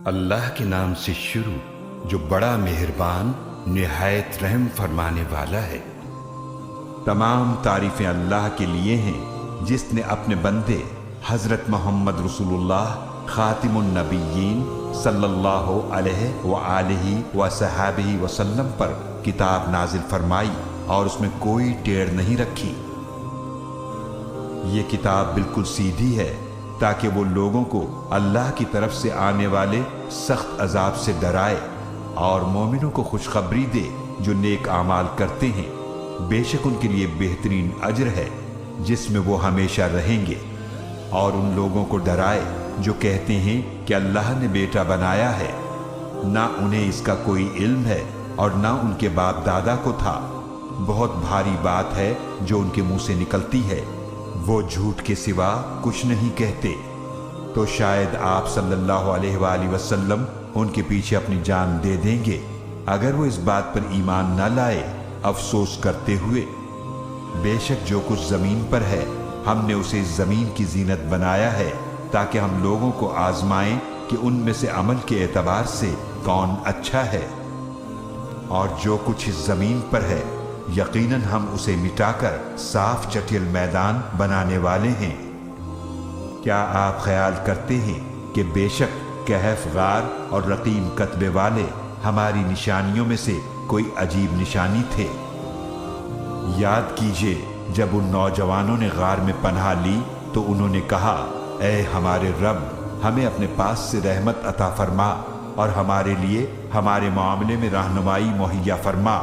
اللہ کے نام سے شروع جو بڑا مہربان نہایت رحم فرمانے والا ہے۔ تمام تعریفیں اللہ کے لیے ہیں جس نے اپنے بندے حضرت محمد رسول اللہ خاتم النبیین صلی اللہ علیہ وآلہ وصحبہ وسلم پر کتاب نازل فرمائی اور اس میں کوئی ٹیڑھ نہیں رکھی۔ یہ کتاب بالکل سیدھی ہے تاکہ وہ لوگوں کو اللہ کی طرف سے آنے والے سخت عذاب سے ڈرائے اور مومنوں کو خوشخبری دے جو نیک اعمال کرتے ہیں۔ بے شک ان کے لیے بہترین اجر ہے جس میں وہ ہمیشہ رہیں گے، اور ان لوگوں کو ڈرائے جو کہتے ہیں کہ اللہ نے بیٹا بنایا ہے، نہ انہیں اس کا کوئی علم ہے اور نہ ان کے باپ دادا کو تھا۔ بہت بھاری بات ہے جو ان کے منہ سے نکلتی ہے، وہ جھوٹ کے سوا کچھ نہیں کہتے۔ تو شاید آپ صلی اللہ علیہ وآلہ وسلم ان کے پیچھے اپنی جان دے دیں گے اگر وہ اس بات پر ایمان نہ لائے، افسوس کرتے ہوئے۔ بے شک جو کچھ زمین پر ہے ہم نے اسے زمین کی زینت بنایا ہے تاکہ ہم لوگوں کو آزمائیں کہ ان میں سے عمل کے اعتبار سے کون اچھا ہے، اور جو کچھ اس زمین پر ہے یقیناً ہم اسے مٹا کر صاف چٹیل میدان بنانے والے ہیں۔ کیا آپ خیال کرتے ہیں کہ بے شک کہف غار اور رقیم کتبے والے ہماری نشانیوں میں سے کوئی عجیب نشانی تھے؟ یاد کیجئے جب ان نوجوانوں نے غار میں پناہ لی تو انہوں نے کہا، اے ہمارے رب، ہمیں اپنے پاس سے رحمت عطا فرما اور ہمارے لیے ہمارے معاملے میں رہنمائی مہیا فرما۔